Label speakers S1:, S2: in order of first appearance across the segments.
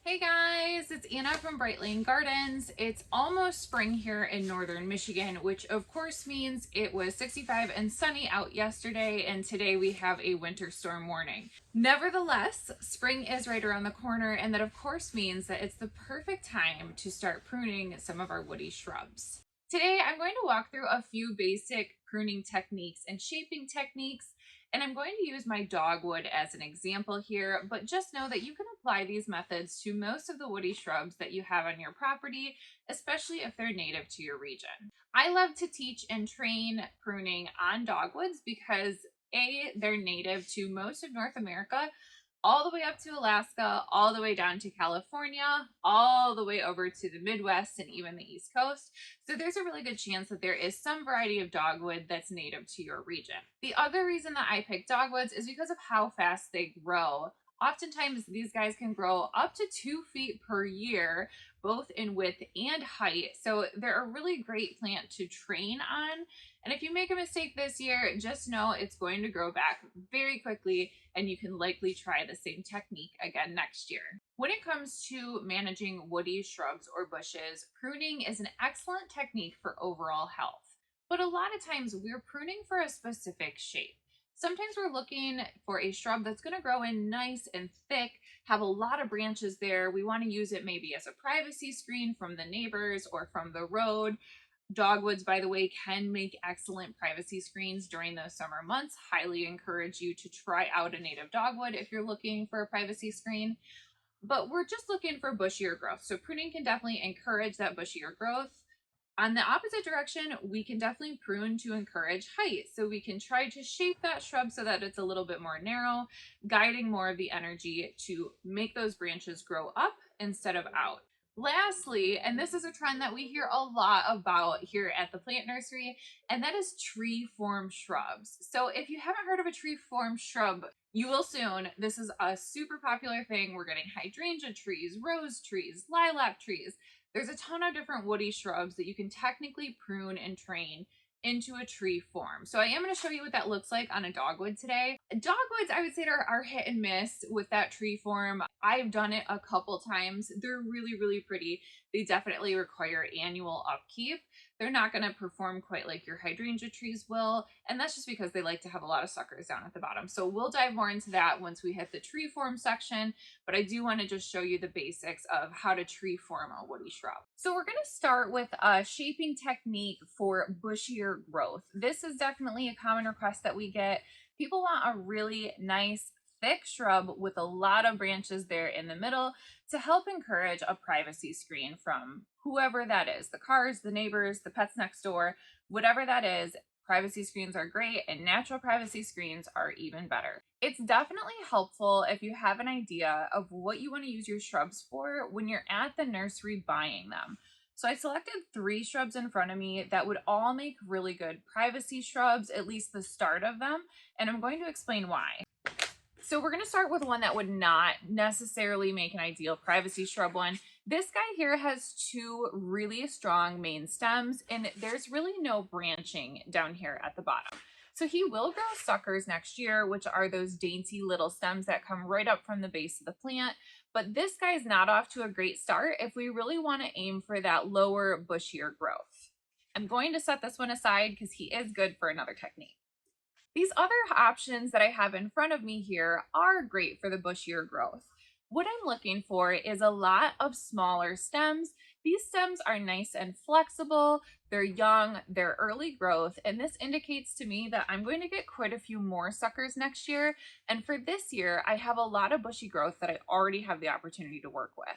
S1: Hey guys, it's Anna from Bright Lane Gardens. It's almost spring here in northern Michigan, which of course means it was 65 and sunny out yesterday, and today we have a winter storm warning. Nevertheless, spring is right around the corner, and that of course means that it's the perfect time to start pruning some of our woody shrubs. Today I'm going to walk through a few basic pruning techniques and shaping techniques. And I'm going to use my dogwood as an example here, but just know that you can apply these methods to most of the woody shrubs that you have on your property, especially if they're native to your region. I love to teach and train pruning on dogwoods because they're native to most of North America, all the way up to Alaska, all the way down to California, all the way over to the Midwest and even the East Coast. So there's a really good chance that there is some variety of dogwood that's native to your region. The other reason that I pick dogwoods is because of how fast they grow. Oftentimes these guys can grow up to 2 feet per year, both in width and height. So they're a really great plant to train on. And if you make a mistake this year, just know it's going to grow back very quickly and you can likely try the same technique again next year. When it comes to managing woody shrubs or bushes, pruning is an excellent technique for overall health. But a lot of times we're pruning for a specific shape. Sometimes we're looking for a shrub that's going to grow in nice and thick, have a lot of branches there. We want to use it maybe as a privacy screen from the neighbors or from the road. Dogwoods, by the way, can make excellent privacy screens during those summer months. Highly encourage you to try out a native dogwood if you're looking for a privacy screen. But we're just looking for bushier growth. So pruning can definitely encourage that bushier growth. On the opposite direction, we can definitely prune to encourage height. So we can try to shape that shrub so that it's a little bit more narrow, guiding more of the energy to make those branches grow up instead of out. Lastly, and this is a trend that we hear a lot about here at the plant nursery, and that is tree form shrubs. So if you haven't heard of a tree form shrub, you will soon. This is a super popular thing. We're getting hydrangea trees, rose trees, lilac trees. There's a ton of different woody shrubs that you can technically prune and train into a tree form. So I am going to show you what that looks like on a dogwood today. Dogwoods, I would say, are hit and miss with that tree form. I've done it a couple times. They're really, really pretty. They definitely require annual upkeep. They're not going to perform quite like your hydrangea trees will, and that's just because they like to have a lot of suckers down at the bottom. So we'll dive more into that once we hit the tree form section, but I do want to just show you the basics of how to tree form a woody shrub. So we're going to start with a shaping technique for bushier growth. This is definitely a common request that we get. People want a really nice thick shrub with a lot of branches there in the middle to help encourage a privacy screen from whoever that is, the cars, the neighbors, the pets next door, whatever that is. Privacy screens are great, and natural privacy screens are even better. It's definitely helpful if you have an idea of what you want to use your shrubs for when you're at the nursery buying them. So I selected 3 shrubs in front of me that would all make really good privacy shrubs, at least the start of them, and I'm going to explain why. So we're going to start with one that would not necessarily make an ideal privacy shrub one. This guy here has 2 really strong main stems, and there's really no branching down here at the bottom. So he will grow suckers next year, which are those dainty little stems that come right up from the base of the plant. But this guy's not off to a great start if we really want to aim for that lower, bushier growth. I'm going to set this one aside because he is good for another technique. These other options that I have in front of me here are great for the bushier growth. What I'm looking for is a lot of smaller stems. These stems are nice and flexible, they're young, they're early growth, and this indicates to me that I'm going to get quite a few more suckers next year. And for this year, I have a lot of bushy growth that I already have the opportunity to work with.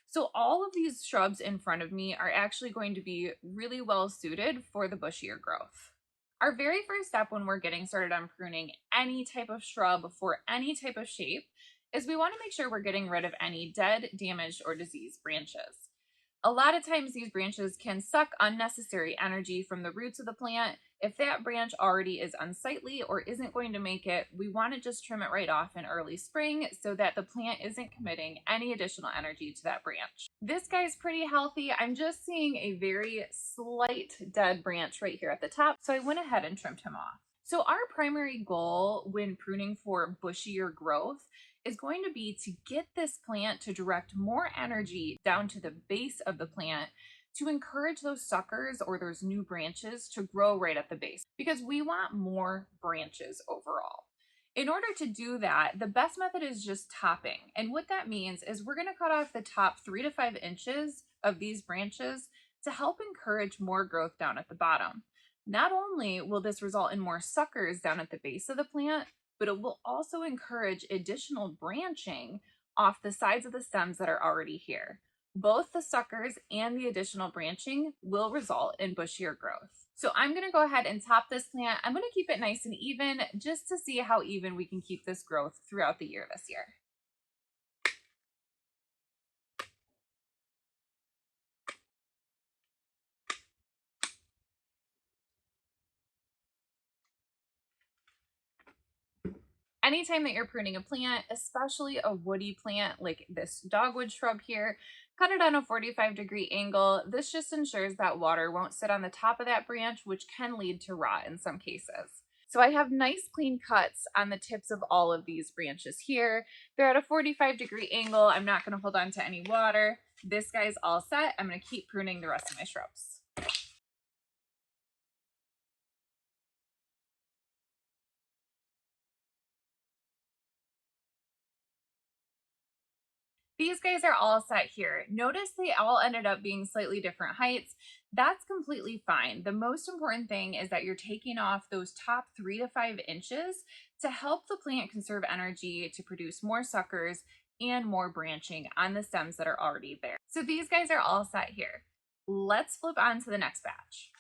S1: So all of these shrubs in front of me are actually going to be really well suited for the bushier growth. Our very first step when we're getting started on pruning any type of shrub for any type of shape is we want to make sure we're getting rid of any dead, damaged, or diseased branches. A lot of times these branches can suck unnecessary energy from the roots of the plant. If that branch already is unsightly or isn't going to make it, we want to just trim it right off in early spring so that the plant isn't committing any additional energy to that branch. This guy's pretty healthy. I'm just seeing a very slight dead branch right here at the top, so I went ahead and trimmed him off. So our primary goal when pruning for bushier growth is going to be to get this plant to direct more energy down to the base of the plant to encourage those suckers or those new branches to grow right at the base because we want more branches overall. In order to do that, the best method is just topping. And what that means is we're going to cut off the top 3 to 5 inches of these branches to help encourage more growth down at the bottom. Not only will this result in more suckers down at the base of the plant, but it will also encourage additional branching off the sides of the stems that are already here. Both the suckers and the additional branching will result in bushier growth. So I'm going to go ahead and top this plant. I'm going to keep it nice and even just to see how even we can keep this growth throughout the year this year. Anytime that you're pruning a plant, especially a woody plant like this dogwood shrub here, cut it on a 45-degree angle. This just ensures that water won't sit on the top of that branch, which can lead to rot in some cases. So I have nice clean cuts on the tips of all of these branches here. They're at a 45-degree angle. I'm not going to hold on to any water. This guy's all set. I'm going to keep pruning the rest of my shrubs. These guys are all set here. Notice they all ended up being slightly different heights. That's completely fine. The most important thing is that you're taking off those top 3 to 5 inches to help the plant conserve energy to produce more suckers and more branching on the stems that are already there. So these guys are all set here. Let's flip on to the next batch.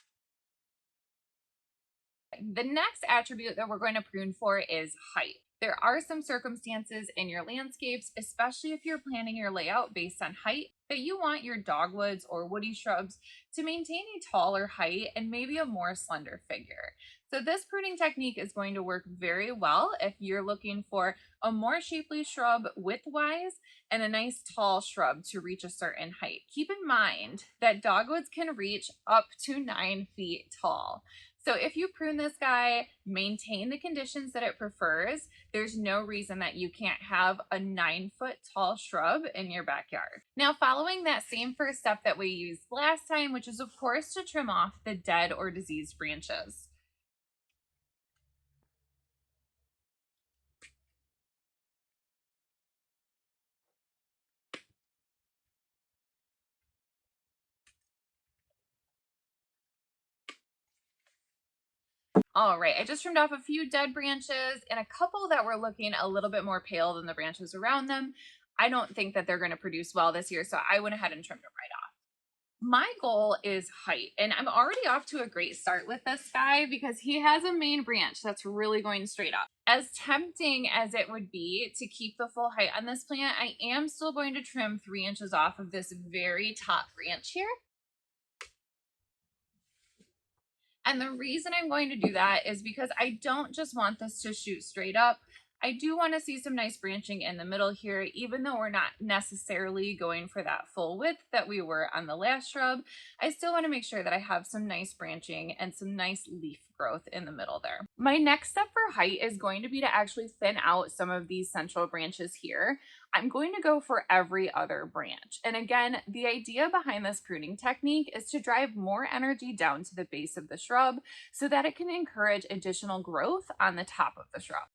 S1: The next attribute that we're going to prune for is height. There are some circumstances in your landscapes, especially if you're planning your layout based on height, that you want your dogwoods or woody shrubs to maintain a taller height and maybe a more slender figure. So this pruning technique is going to work very well if you're looking for a more shapely shrub width-wise and a nice tall shrub to reach a certain height. Keep in mind that dogwoods can reach up to 9 feet tall. So if you prune this guy, maintain the conditions that it prefers, there's no reason that you can't have a 9-foot tall shrub in your backyard. Now, following that same first step that we used last time, which is of course to trim off the dead or diseased branches. All right, I just trimmed off a few dead branches and a couple that were looking a little bit more pale than the branches around them. I don't think that they're going to produce well this year, so I went ahead and trimmed them right off. My goal is height, and I'm already off to a great start with this guy because he has a main branch that's really going straight up. As tempting as it would be to keep the full height on this plant, I am still going to trim 3 inches off of this very top branch here. And the reason I'm going to do that is because I don't just want this to shoot straight up. I do want to see some nice branching in the middle here, even though we're not necessarily going for that full width that we were on the last shrub. I still want to make sure that I have some nice branching and some nice leaf growth in the middle there. My next step for height is going to be to actually thin out some of these central branches here. I'm going to go for every other branch. And again, the idea behind this pruning technique is to drive more energy down to the base of the shrub so that it can encourage additional growth on the top of the shrub.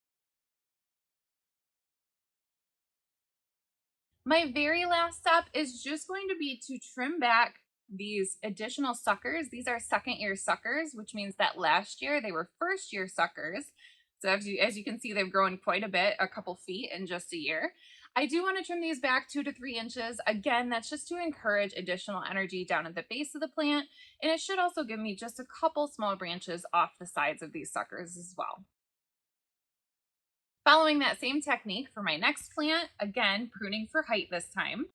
S1: My very last step is just going to be to trim back these additional suckers. These are second year suckers, which means that last year they were first year suckers. So as you can see, they've grown quite a bit, a couple feet in just a year. I do want to trim these back 2 to 3 inches. Again, that's just to encourage additional energy down at the base of the plant. And it should also give me just a couple small branches off the sides of these suckers as well. Following that same technique for my next plant, again, pruning for height this time.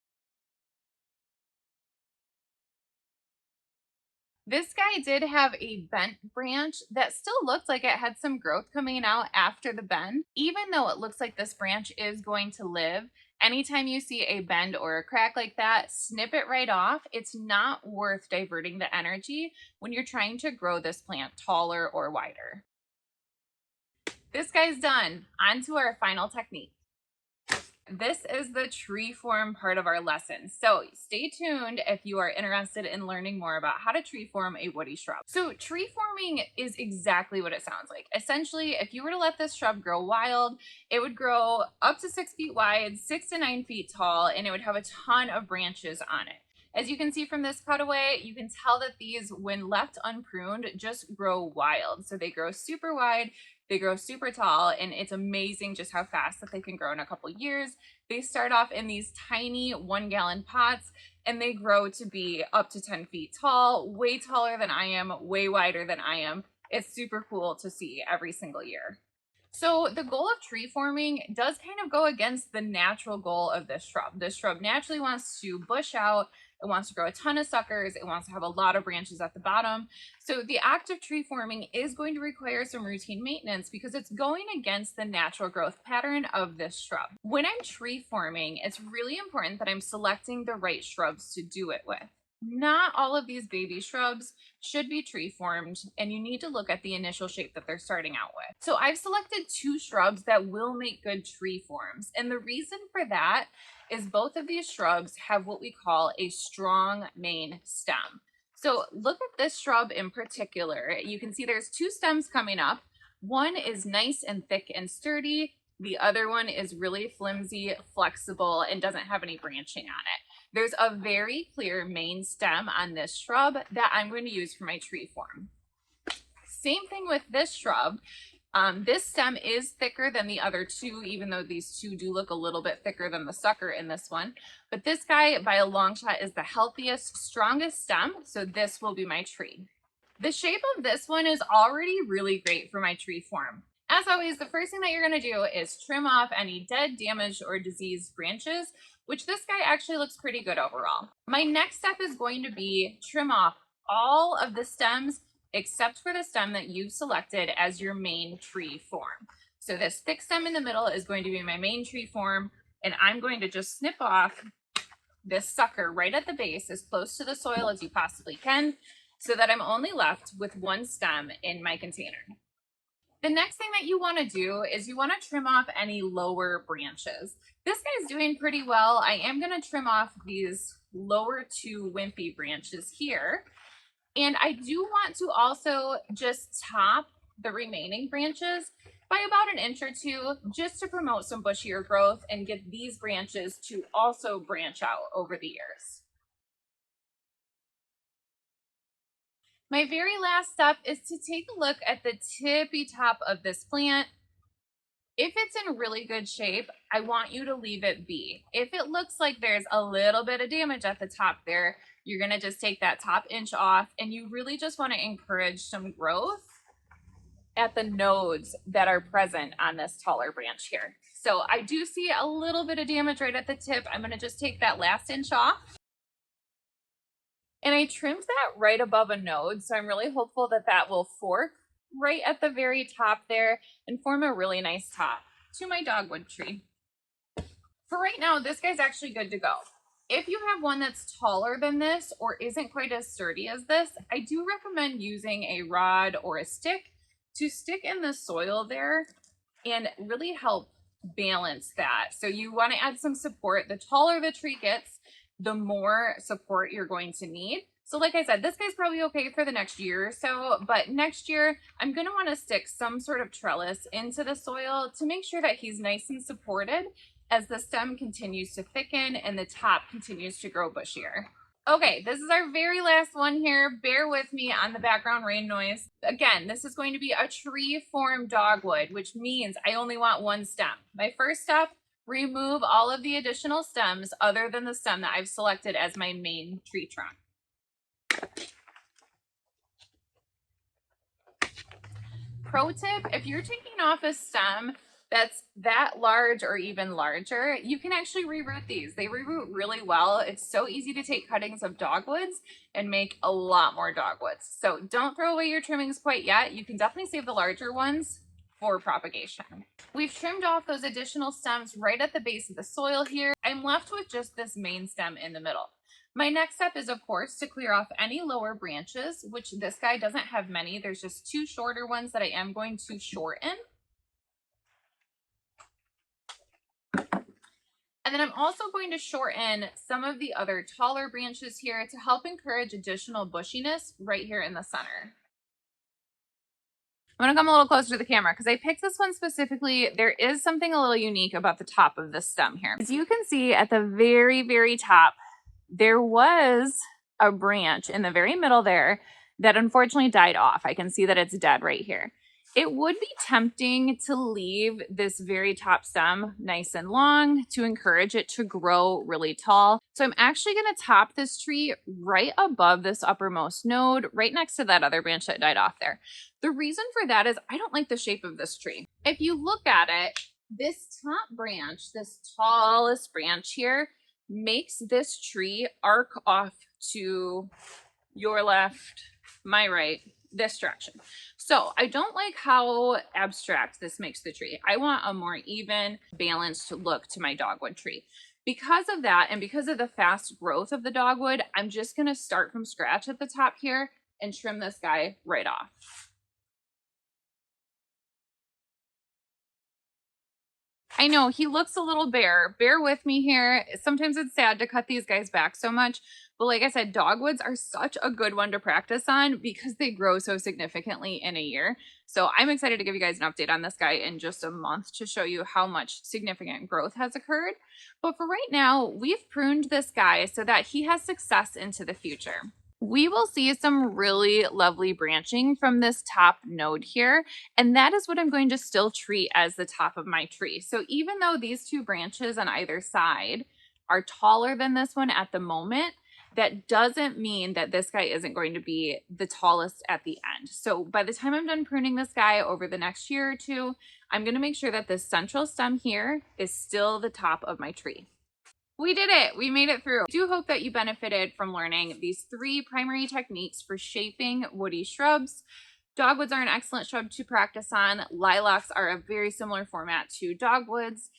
S1: This guy did have a bent branch that still looked like it had some growth coming out after the bend. Even though it looks like this branch is going to live, anytime you see a bend or a crack like that, snip it right off. It's not worth diverting the energy when you're trying to grow this plant taller or wider. This guy's done. On to our final technique. This is the tree form part of our lesson. So stay tuned if you are interested in learning more about how to tree form a woody shrub. So tree forming is exactly what it sounds like. Essentially, if you were to let this shrub grow wild, it would grow up to 6 feet wide, 6 to 9 feet tall, and it would have a ton of branches on it. As you can see from this cutaway, you can tell that these, when left unpruned, just grow wild. So they grow super wide, they grow super tall, and it's amazing just how fast that they can grow in a couple years. They start off in these tiny 1-gallon pots, and they grow to be up to 10 feet tall, way taller than I am, way wider than I am. It's super cool to see every single year. So the goal of tree forming does kind of go against the natural goal of this shrub. This shrub naturally wants to bush out. It wants to grow a ton of suckers. It wants to have a lot of branches at the bottom. So the act of tree forming is going to require some routine maintenance because it's going against the natural growth pattern of this shrub. When I'm tree forming, it's really important that I'm selecting the right shrubs to do it with. Not all of these baby shrubs should be tree formed, and you need to look at the initial shape that they're starting out with. So I've selected 2 shrubs that will make good tree forms, and the reason for that is both of these shrubs have what we call a strong main stem. So look at this shrub in particular. You can see there's 2 stems coming up. One is nice and thick and sturdy. The other one is really flimsy, flexible, and doesn't have any branching on it. There's a very clear main stem on this shrub that I'm going to use for my tree form. Same thing with this shrub. This stem is thicker than the other 2, even though these 2 do look a little bit thicker than the sucker in this one. But this guy, by a long shot, is the healthiest, strongest stem, so this will be my tree. The shape of this one is already really great for my tree form. As always, the first thing that you're going to do is trim off any dead, damaged, or diseased branches, which this guy actually looks pretty good overall. My next step is going to be trim off all of the stems except for the stem that you've selected as your main tree form. So this thick stem in the middle is going to be my main tree form, and I'm going to just snip off this sucker right at the base as close to the soil as you possibly can so that I'm only left with 1 stem in my container. The next thing that you want to do is you want to trim off any lower branches. This guy's doing pretty well. I am going to trim off these lower 2 wimpy branches here. And I do want to also just top the remaining branches by about 1 inch or 2 just to promote some bushier growth and get these branches to also branch out over the years. My very last step is to take a look at the tippy top of this plant. If it's in really good shape, I want you to leave it be. If it looks like there's a little bit of damage at the top there, you're going to just take that top inch off, and you really just want to encourage some growth at the nodes that are present on this taller branch here. So I do see a little bit of damage right at the tip. I'm going to just take that last inch off. And I trimmed that right above a node, so I'm really hopeful that that will fork right at the very top there and form a really nice top to my dogwood tree. For right now, this guy's actually good to go. If you have one that's taller than this or isn't quite as sturdy as this, I do recommend using a rod or a stick to stick in the soil there and really help balance that. So you want to add some support. The taller the tree gets, the more support you're going to need. So like I said, this guy's probably okay for the next year or so, but next year I'm going to want to stick some sort of trellis into the soil to make sure that he's nice and supported as the stem continues to thicken and the top continues to grow bushier. Okay, this is our very last one here. Bear with me on the background rain noise. Again, this is going to be a tree form dogwood, which means I only want 1 stem. My first step, remove all of the additional stems other than the stem that I've selected as my main tree trunk. Pro tip, if you're taking off a stem that's that large or even larger, you can actually reroot these. They reroot really well. It's so easy to take cuttings of dogwoods and make a lot more dogwoods. So don't throw away your trimmings quite yet. You can definitely save the larger ones for propagation. We've trimmed off those additional stems right at the base of the soil here. I'm left with just this main stem in the middle. My next step is, of course, to clear off any lower branches, which this guy doesn't have many. There's just 2 shorter ones that I am going to shorten. And then I'm also going to shorten some of the other taller branches here to help encourage additional bushiness right here in the center. I'm gonna come a little closer to the camera because I picked this one specifically. There is something a little unique about the top of this stem here. As you can see at the very, very top, there was a branch in the very middle there that unfortunately died off. I can see that it's dead right here. It would be tempting to leave this very top stem nice and long to encourage it to grow really tall. So I'm actually going to top this tree right above this uppermost node, right next to that other branch that died off there. The reason for that is I don't like the shape of this tree. If you look at it, this top branch, this tallest branch here, makes this tree arc off to your left, my right, this direction. So I don't like how abstract this makes the tree. I want a more even, balanced look to my dogwood tree. Because of that, and because of the fast growth of the dogwood, I'm just gonna start from scratch at the top here and trim this guy right off. I know he looks a little bare. Bear with me here. Sometimes it's sad to cut these guys back so much, but like I said, dogwoods are such a good one to practice on because they grow so significantly in a year. So I'm excited to give you guys an update on this guy in just a month to show you how much significant growth has occurred. But for right now, we've pruned this guy so that he has success into the future. We will see some really lovely branching from this top node here, and that is what I'm going to still treat as the top of my tree. So even though these two branches on either side are taller than this one at the moment, that doesn't mean that this guy isn't going to be the tallest at the end. So by the time I'm done pruning this guy over the next year or two, I'm going to make sure that this central stem here is still the top of my tree. We did it. We made it through. I do hope that you benefited from learning these 3 primary techniques for shaping woody shrubs. Dogwoods are an excellent shrub to practice on. Lilacs are a very similar format to dogwoods.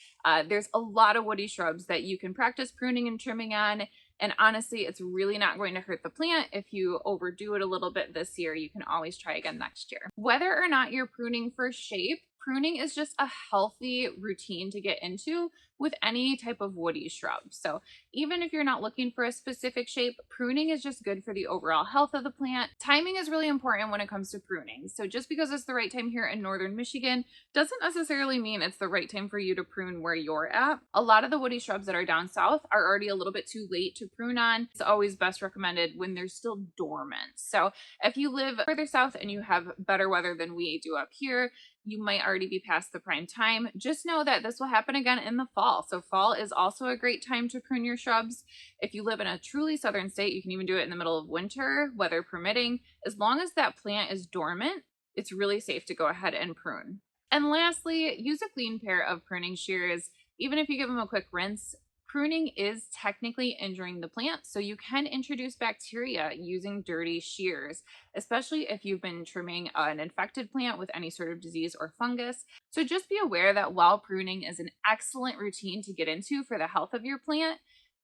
S1: There's a lot of woody shrubs that you can practice pruning and trimming on. And honestly, it's really not going to hurt the plant. If you overdo it a little bit this year, you can always try again next year. Whether or not you're pruning for shape, pruning is just a healthy routine to get into with any type of woody shrub. So even if you're not looking for a specific shape, pruning is just good for the overall health of the plant. Timing is really important when it comes to pruning. So just because it's the right time here in northern Michigan doesn't necessarily mean it's the right time for you to prune where you're at. A lot of the woody shrubs that are down south are already a little bit too late to prune on. It's always best recommended when they're still dormant. So if you live further south and you have better weather than we do up here, you might already be past the prime time. Just know that this will happen again in the fall. So fall is also a great time to prune your shrubs. If you live in a truly southern state, you can even do it in the middle of winter, weather permitting. As long as that plant is dormant, it's really safe to go ahead and prune. And lastly, use a clean pair of pruning shears. Even if you give them a quick rinse, pruning is technically injuring the plant, so you can introduce bacteria using dirty shears, especially if you've been trimming an infected plant with any sort of disease or fungus. So just be aware that while pruning is an excellent routine to get into for the health of your plant,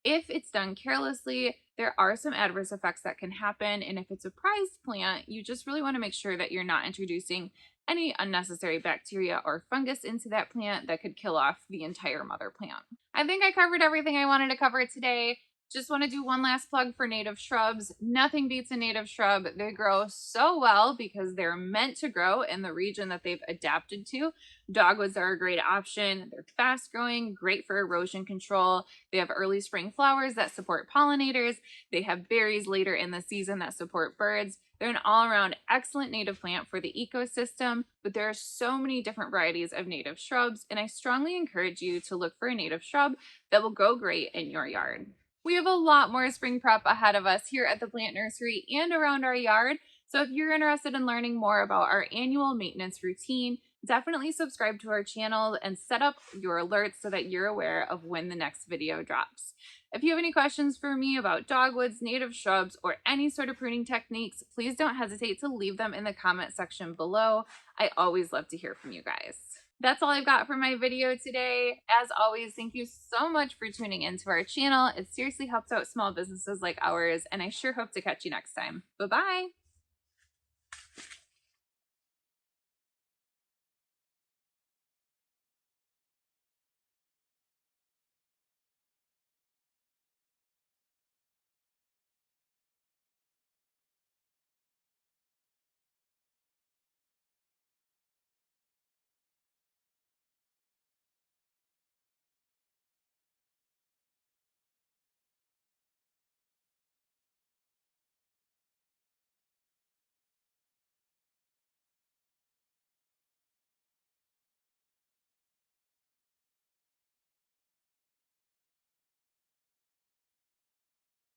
S1: if it's done carelessly, there are some adverse effects that can happen. And if it's a prized plant, you just really want to make sure that you're not introducing any unnecessary bacteria or fungus into that plant that could kill off the entire mother plant. I think I covered everything I wanted to cover today. Just want to do one last plug for native shrubs. Nothing beats a native shrub. They grow so well because they're meant to grow in the region that they've adapted to. Dogwoods are a great option. They're fast growing, great for erosion control. They have early spring flowers that support pollinators. They have berries later in the season that support birds. They're an all-around excellent native plant for the ecosystem, but there are so many different varieties of native shrubs, and I strongly encourage you to look for a native shrub that will go great in your yard. We have a lot more spring prep ahead of us here at the plant nursery and around our yard. So if you're interested in learning more about our annual maintenance routine, definitely subscribe to our channel and set up your alerts so that you're aware of when the next video drops. If you have any questions for me about dogwoods, native shrubs, or any sort of pruning techniques, please don't hesitate to leave them in the comment section below. I always love to hear from you guys. That's all I've got for my video today. As always, thank you so much for tuning into our channel. It seriously helps out small businesses like ours, and I sure hope to catch you next time. Bye-bye.